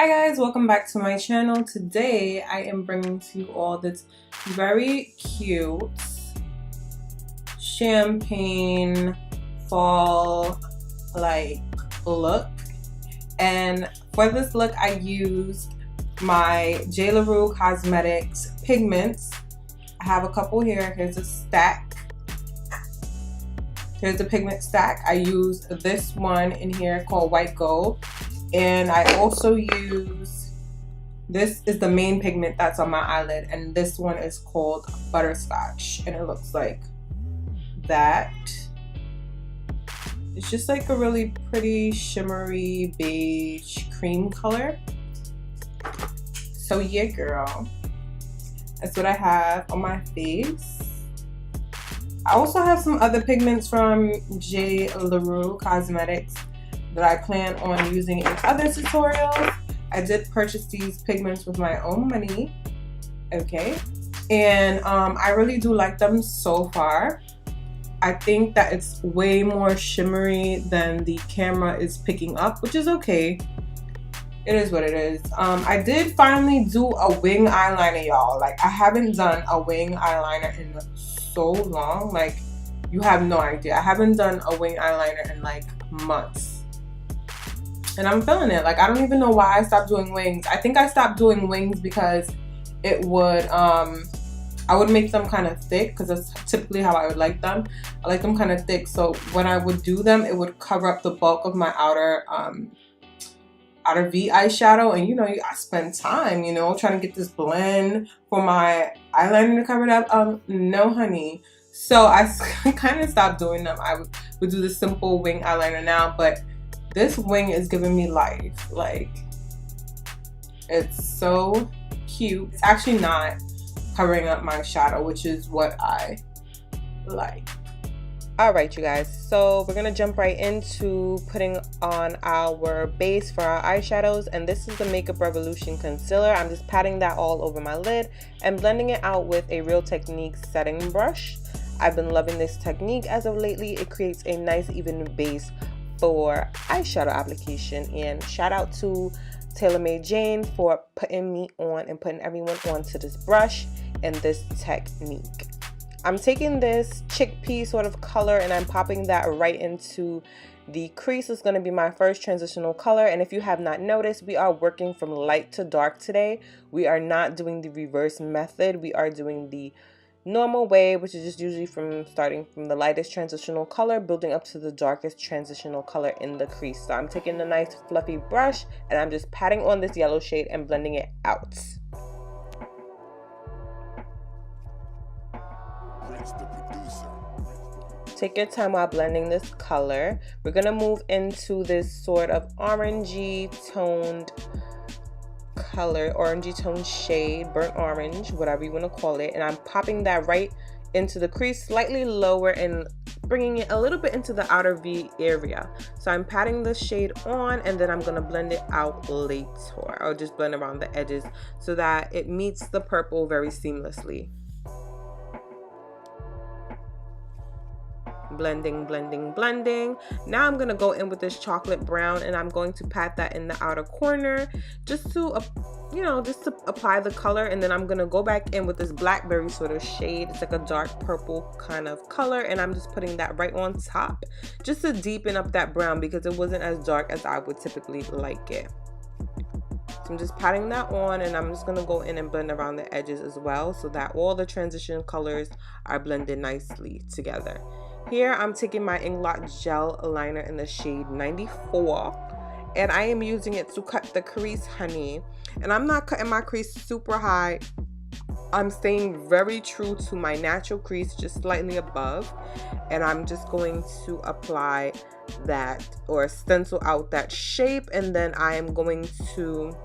Hi guys, welcome back to my channel. Today I am bringing to you all this very cute champagne fall like look, and for this look I used my JLarue Cosmetics Pigments. I have a couple here. Here's a stack. Here's the pigment stack. I used this one in here called White Gold. And I also use, this is the main pigment that's on my eyelid, and this one is called Butterscotch, and it looks like that. It's just like a really pretty shimmery beige cream color. So yeah girl, that's what I have on my face. I also have some other pigments from JLarue Cosmetics that I plan on using in other tutorials. I did purchase these pigments with my own money, okay? And I really do like them so far. I think that it's way more shimmery than the camera is picking up, which is okay. It is what it is. I did finally do a wing eyeliner, y'all. Like, I haven't done a wing eyeliner in so long. Like, you have no idea. I haven't done a wing eyeliner in like months. And I'm feeling it. Like, I don't even know why I stopped doing wings. I think I stopped doing wings because it would, I would make them kind of thick, because that's typically how I would like them. I like them kind of thick, so when I would do them, it would cover up the bulk of my outer V eyeshadow. And you know, I spend time, you know, trying to get this blend for my eyeliner to cover it up. No honey. So I kind of stopped doing them. I would do the simple wing eyeliner now, but this wing is giving me life. Like, it's so cute. It's actually not covering up my shadow, which is what I like. Alright you guys, so we're gonna jump right into putting on our base for our eyeshadows, and this is the Makeup Revolution concealer. I'm just patting that all over my lid and blending it out with a Real Technique setting brush. I've been loving this technique as of lately. It creates a nice even base for eyeshadow application, and shout out to TaylorMade Jane for putting me on and putting everyone onto this brush and this technique. I'm taking this chickpea sort of color and I'm popping that right into the crease. It's going to be my first transitional color, and if you have not noticed, we are working from light to dark today. We are not doing the reverse method. We are doing the normal way, which is just usually from starting from the lightest transitional color building up to the darkest transitional color in the crease. So I'm taking a nice fluffy brush and I'm just patting on this yellow shade and blending it out. Take your time while blending this color. We're gonna move into this sort of orangey toned color, orangey toned shade, burnt orange, whatever you want to call it, and I'm popping that right into the crease, slightly lower and bringing it a little bit into the outer V area. So I'm patting the shade on and then I'm going to blend it out later, or just blend around the edges so that it meets the purple very seamlessly. Blending, blending, blending. Now I'm gonna go in with this chocolate brown and I'm going to pat that in the outer corner just to, you know, just to apply the color. And then I'm gonna go back in with this blackberry sort of shade. It's like a dark purple kind of color, and I'm just putting that right on top just to deepen up that brown because it wasn't as dark as I would typically like it. So I'm just patting that on, and I'm just gonna go in and blend around the edges as well so that all the transition colors are blended nicely together. Here I'm taking my Inglot Gel Liner in the shade 94, and I am using it to cut the crease, honey. And I'm not cutting my crease super high. I'm staying very true to my natural crease, just slightly above. And I'm just going to apply that, or stencil out that shape, and then I am going to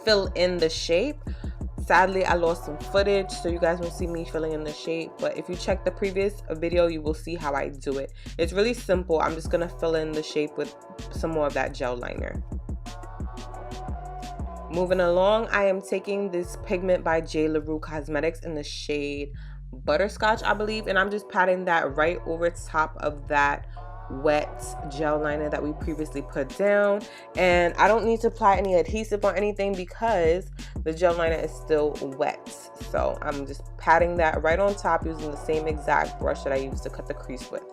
fill in the shape. Sadly, I lost some footage, so you guys won't see me filling in the shape, but if you check the previous video, you will see how I do it. It's really simple. I'm just gonna fill in the shape with some more of that gel liner. Moving along, I am taking this pigment by JLarue Cosmetics in the shade Butterscotch, I believe, and I'm just patting that right over top of that wet gel liner that we previously put down, and I don't need to apply any adhesive or anything because the gel liner is still wet. So I'm just patting that right on top using the same exact brush that I used to cut the crease with.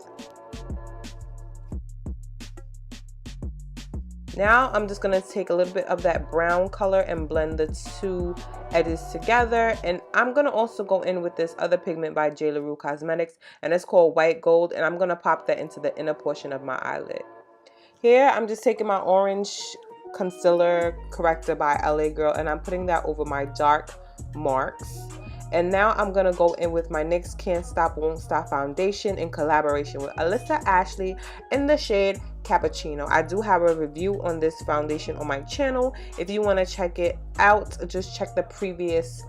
Now I'm just going to take a little bit of that brown color and blend the two edges together, and I'm going to also go in with this other pigment by JLarue Cosmetics, and it's called White Gold, and I'm going to pop that into the inner portion of my eyelid. Here I'm just taking my orange concealer corrector by LA Girl, and I'm putting that over my dark marks. And now I'm going to go in with my NYX Can't Stop Won't Stop foundation in collaboration with Alyssa Ashley in the shade Cappucino. I do have a review on this foundation on my channel. If you want to check it out, just check the previous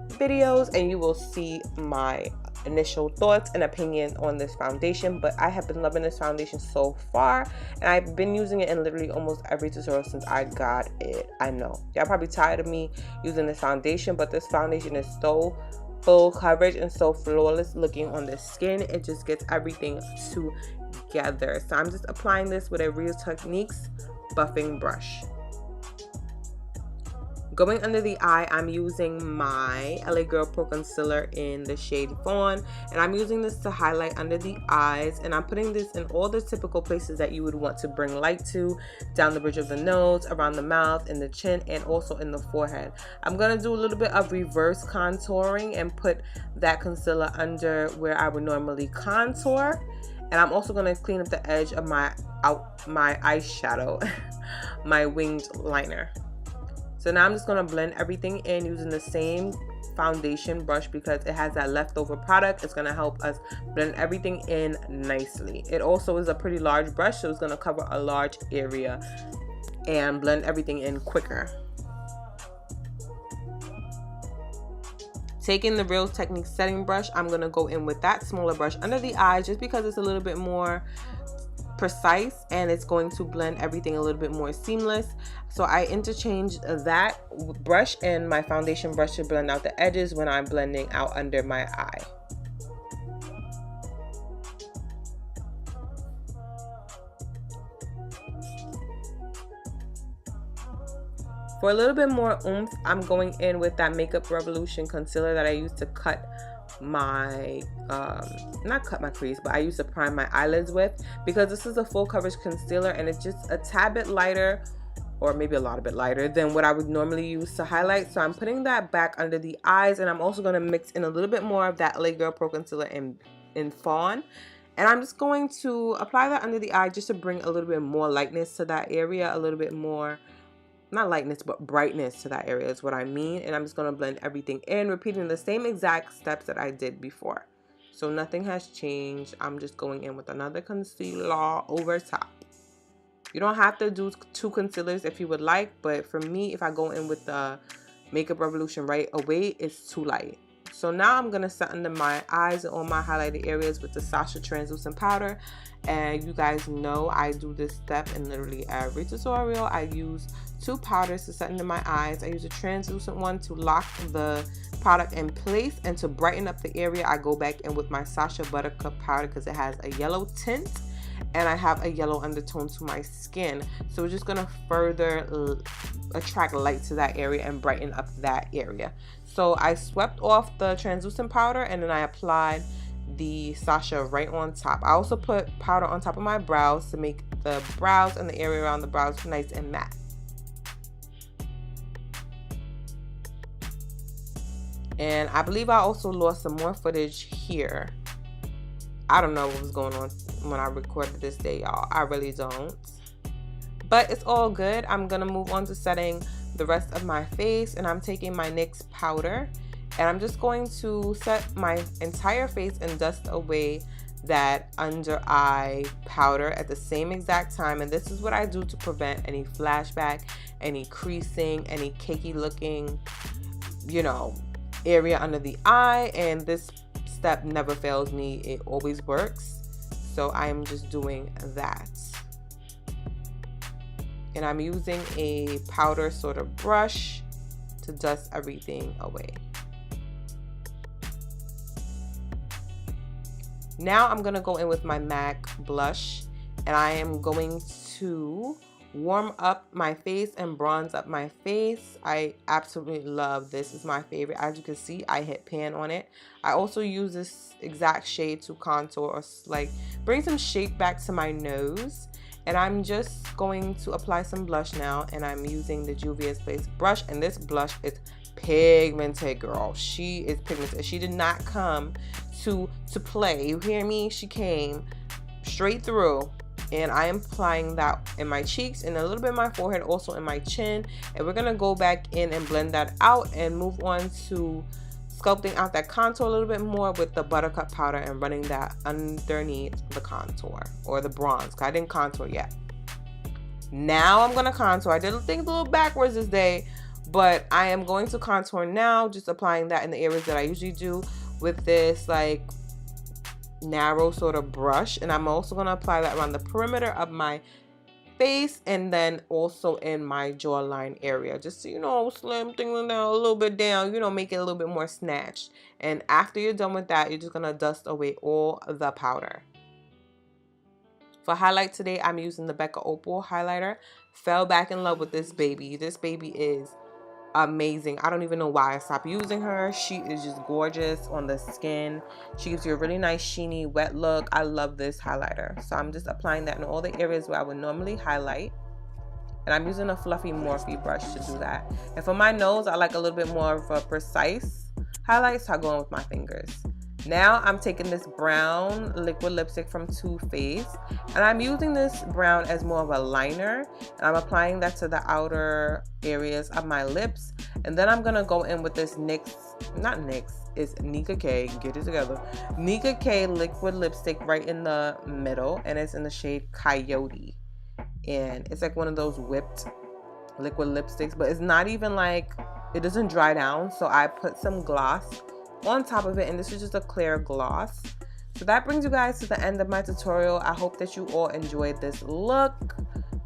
videos and you will see my initial thoughts and opinions on this foundation. But I have been loving this foundation so far, and I've been using it in literally almost every tutorial since I got it. I know y'all probably tired of me using this foundation, but this foundation is so full coverage and so flawless looking on the skin. It just gets everything together. So I'm just applying this with a Real Techniques buffing brush. Going under the eye, I'm using my LA Girl Pro Concealer in the shade Fawn, and I'm using this to highlight under the eyes, and I'm putting this in all the typical places that you would want to bring light to, down the bridge of the nose, around the mouth, in the chin, and also in the forehead. I'm going to do a little bit of reverse contouring and put that concealer under where I would normally contour, and I'm also going to clean up the edge of my eyeshadow, my winged liner. So now I'm just going to blend everything in using the same foundation brush because it has that leftover product. It's going to help us blend everything in nicely. It also is a pretty large brush, so it's going to cover a large area and blend everything in quicker. Taking the Real Techniques setting brush, I'm going to go in with that smaller brush under the eyes just because it's a little bit more precise and it's going to blend everything a little bit more seamless. So I interchange that brush and my foundation brush to blend out the edges when I'm blending out under my eye. For a little bit more oomph, I'm going in with that Makeup Revolution concealer that I used to cut my not cut my crease, but I used to prime my eyelids with, because this is a full coverage concealer and it's just a tad bit lighter, or maybe a lot bit lighter than what I would normally use to highlight. So I'm putting that back under the eyes, and I'm also going to mix in a little bit more of that LA Girl Pro Concealer in Fawn, and I'm just going to apply that under the eye just to bring a little bit more lightness to that area, a little bit more, not lightness, but brightness to that area is what I mean. And I'm just going to blend everything in, repeating the same exact steps that I did before. So nothing has changed. I'm just going in with another concealer over top. You don't have to do two concealers if you would like, but for me, if I go in with the Makeup Revolution right away, it's too light. So now I'm going to set under my eyes and all my highlighted areas with the Sacha Translucent Powder. And you guys know I do this step in literally every tutorial. I use two powders to set under my eyes. I use a translucent one to lock the product in place, and to brighten up the area, I go back in with my Sacha Buttercup powder because it has a yellow tint and I have a yellow undertone to my skin. So we're just going to further attract light to that area and brighten up that area. So I swept off the translucent powder and then I applied the Sacha right on top. I also put powder on top of my brows to make the brows and the area around the brows nice and matte. And I believe I also lost some more footage here. I don't know what was going on when I recorded this day, y'all. I really don't. But it's all good. I'm going to move on to setting the rest of my face. And I'm taking my NYX powder. And I'm just going to set my entire face and dust away that under eye powder at the same exact time. And this is what I do to prevent any flashback, any creasing, any cakey looking, you know, area under the eye. And this step never fails me. It always works. So I'm just doing that. And I'm using a powder sort of brush to dust everything away. Now I'm going to go in with my MAC blush and I am going to warm up my face and bronze up my face. I absolutely love this. It's my favorite. As you can see, I hit pan on it. I also use this exact shade to contour or like bring some shape back to my nose. And I'm just going to apply some blush now, and I'm using the Juvia's Place brush, and this blush is pigmented, girl. She is pigmented. She did not come to play. You hear me? She came straight through. And I am applying that in my cheeks and a little bit in my forehead, also in my chin. And we're going to go back in and blend that out and move on to sculpting out that contour a little bit more with the Buttercup powder and running that underneath the contour or the bronze, because I didn't contour yet. Now I'm going to contour. I did things a little backwards this day, but I am going to contour now, just applying that in the areas that I usually do with this like narrow sort of brush. And I'm also going to apply that around the perimeter of my face and then also in my jawline area, just so, you know, slim things down a little bit down, you know, make it a little bit more snatched. And after you're done with that, you're just going to dust away all the powder. For highlight today, I'm using the Becca Opal highlighter. Fell back in love with this baby. This baby is amazing. I don't even know why I stopped using her. She is just gorgeous on the skin. She gives you a really nice sheeny wet look. I love this highlighter. So I'm just applying that in all the areas where I would normally highlight. And I'm using a fluffy Morphe brush to do that. And for my nose, I like a little bit more of a precise highlight, so I go in with my fingers. Now I'm taking this brown liquid lipstick from Too Faced, and I'm using this brown as more of a liner, and I'm applying that to the outer areas of my lips. And then I'm gonna go in with this it's Nika K, get it together, Nika K liquid lipstick right in the middle, and it's in the shade Coyote. And it's like one of those whipped liquid lipsticks, but it's not even like, it doesn't dry down, so I put some gloss on top of it, and this is just a clear gloss. So that brings you guys to the end of my tutorial. I hope that you all enjoyed this look.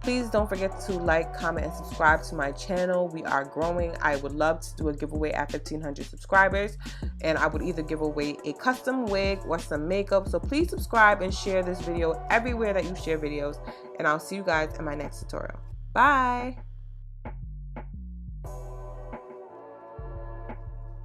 Please don't forget to like, comment, and subscribe to my channel. We are growing. I would love to do a giveaway at 1,500 subscribers, and I would either give away a custom wig or some makeup. So please subscribe and share this video everywhere that you share videos, and I'll see you guys in my next tutorial. Bye.